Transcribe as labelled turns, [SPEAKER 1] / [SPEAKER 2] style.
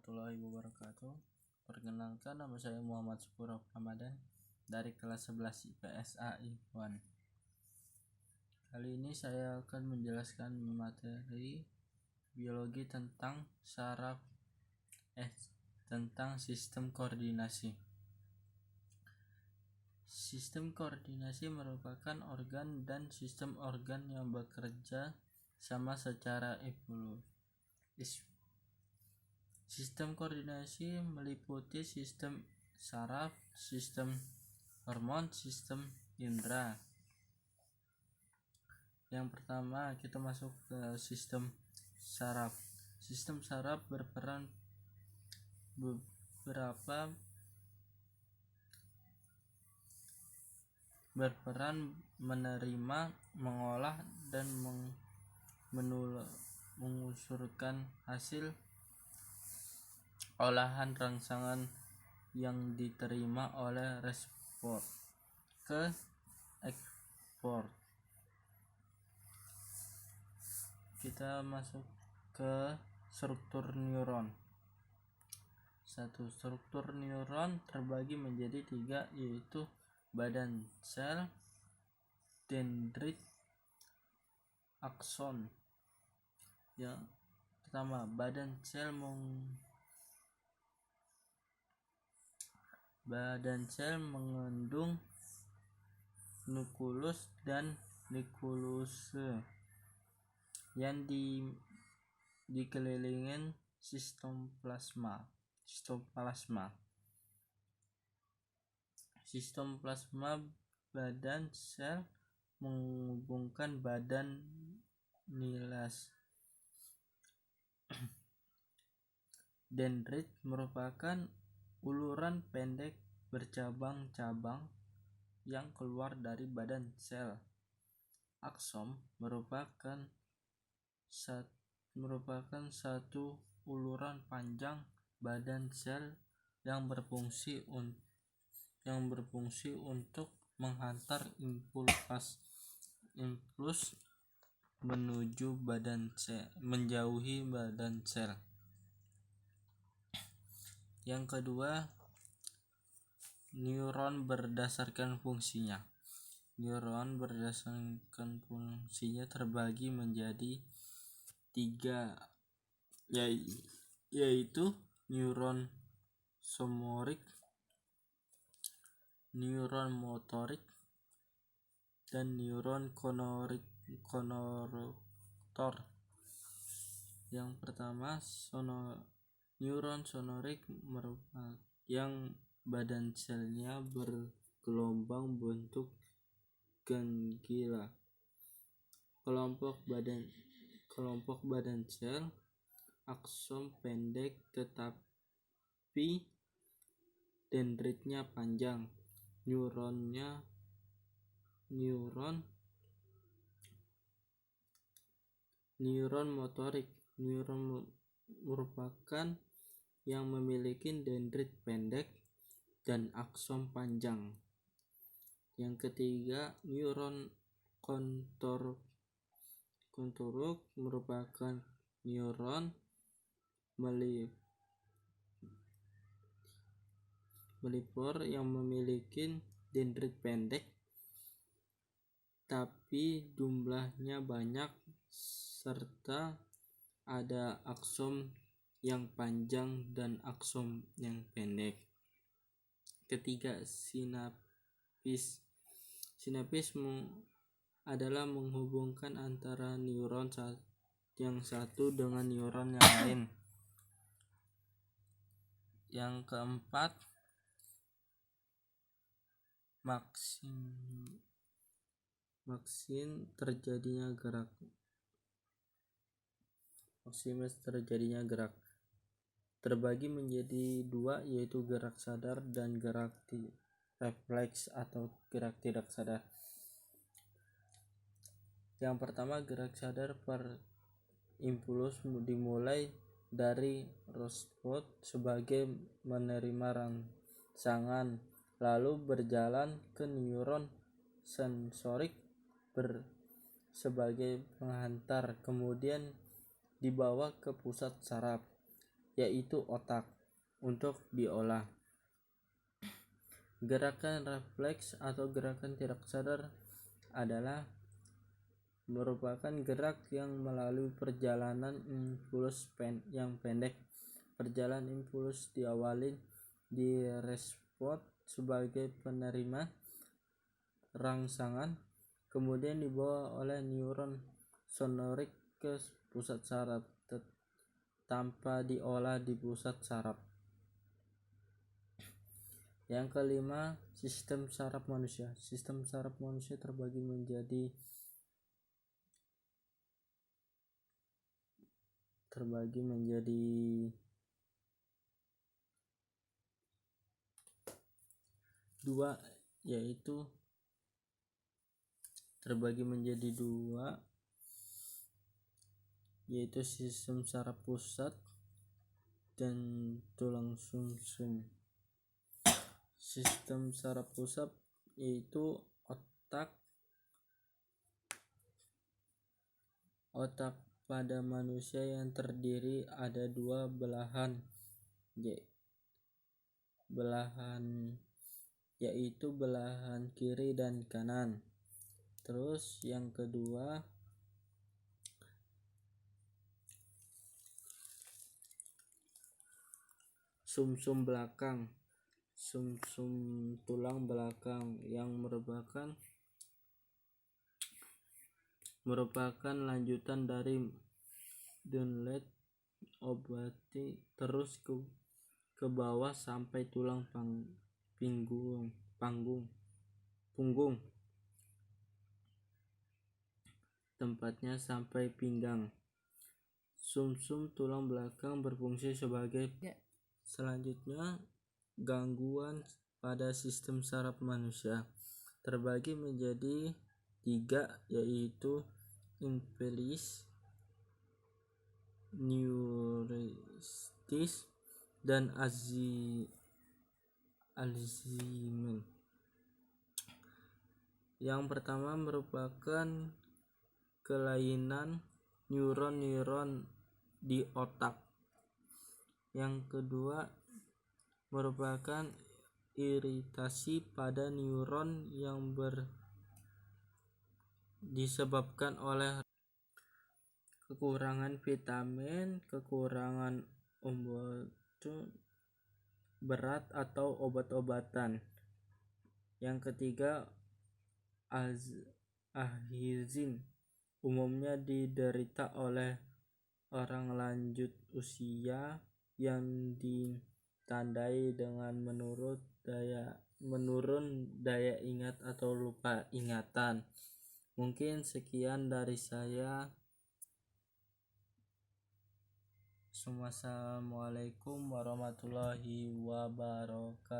[SPEAKER 1] warahmatullahi wabarakatuh. Perkenalkan, nama saya Muhammad Syukur Ramadan dari kelas 11 IPS AI1. Kali ini saya akan menjelaskan materi biologi tentang tentang sistem koordinasi. Sistem koordinasi merupakan organ dan sistem organ yang bekerja sama secara evolutif. Sistem koordinasi meliputi sistem saraf, sistem hormon, sistem indera. Yang pertama, kita masuk ke sistem saraf. Sistem saraf berperan menerima, mengolah, dan mengusurkan hasil olahan rangsangan yang diterima oleh reseptor ke ekspor. Kita masuk ke struktur neuron. Struktur neuron terbagi menjadi 3, yaitu badan sel, dendrit, akson. Yang pertama, badan sel mengandung nukleus dan nukleus yang dikelilingi sitoplasma. Sitoplasma badan sel menghubungkan badan nilas. Dendrit merupakan uluran pendek bercabang-cabang yang keluar dari badan sel. Akson merupakan satu uluran panjang badan sel yang berfungsi untuk menghantar impuls menjauhi badan sel. Yang kedua, neuron berdasarkan fungsinya. Neuron berdasarkan fungsinya terbagi menjadi 3, yaitu neuron motorik, neuron motorik, dan neuron konortor. Yang pertama, neuron sonorik merupakan yang badan selnya bergelombang bentuk ganglion. Kelompok badan sel, akson pendek tetapi dendritnya panjang. Neuron motorik merupakan yang memiliki dendrit pendek dan akson panjang. Yang ketiga, neuron kontoruk merupakan neuron melipor yang memiliki dendrit pendek tapi jumlahnya banyak, serta ada akson yang panjang dan akson yang pendek. Ketiga, sinapsis adalah menghubungkan antara neuron yang satu dengan neuron yang lain. Yang keempat, maksimis terjadinya gerak. Terbagi menjadi 2, yaitu gerak sadar dan gerak refleks atau gerak tidak sadar. Yang pertama, gerak sadar impuls dimulai dari reseptor sebagai menerima rangsangan, lalu berjalan ke neuron sensorik sebagai penghantar, kemudian dibawa ke pusat saraf. yaitu otak, untuk diolah. Gerakan refleks atau gerakan tidak sadar adalah merupakan gerak yang melalui perjalanan impuls yang pendek. Perjalanan impuls diawali direspon sebagai penerima rangsangan, kemudian dibawa oleh neuron sonorik ke pusat saraf tanpa diolah di pusat saraf. Yang kelima, sistem saraf manusia. Sistem saraf manusia terbagi menjadi dua, yaitu sistem saraf pusat dan tulang sumsum. Sistem saraf pusat yaitu otak pada manusia yang terdiri ada dua belahan, yaitu belahan kiri dan kanan. Terus yang kedua, sumsum belakang, sumsum tulang belakang yang merupakan lanjutan dari donlet obati terus ke bawah sampai tulang punggung, tempatnya sampai pinggang. Sumsum tulang belakang berfungsi sebagai Selanjutnya, gangguan pada sistem saraf manusia terbagi menjadi 3, yaitu impelis, neuristis, dan Alzheimer. Yang pertama merupakan kelainan neuron di otak. Yang kedua merupakan iritasi pada neuron yang disebabkan oleh kekurangan vitamin, kekurangan berat atau obat-obatan. Yang ketiga, Alzheimer umumnya diderita oleh orang lanjut usia yang ditandai dengan menurun daya ingat atau lupa ingatan. Mungkin sekian dari saya. Assalamualaikum warahmatullahi wabarakatuh.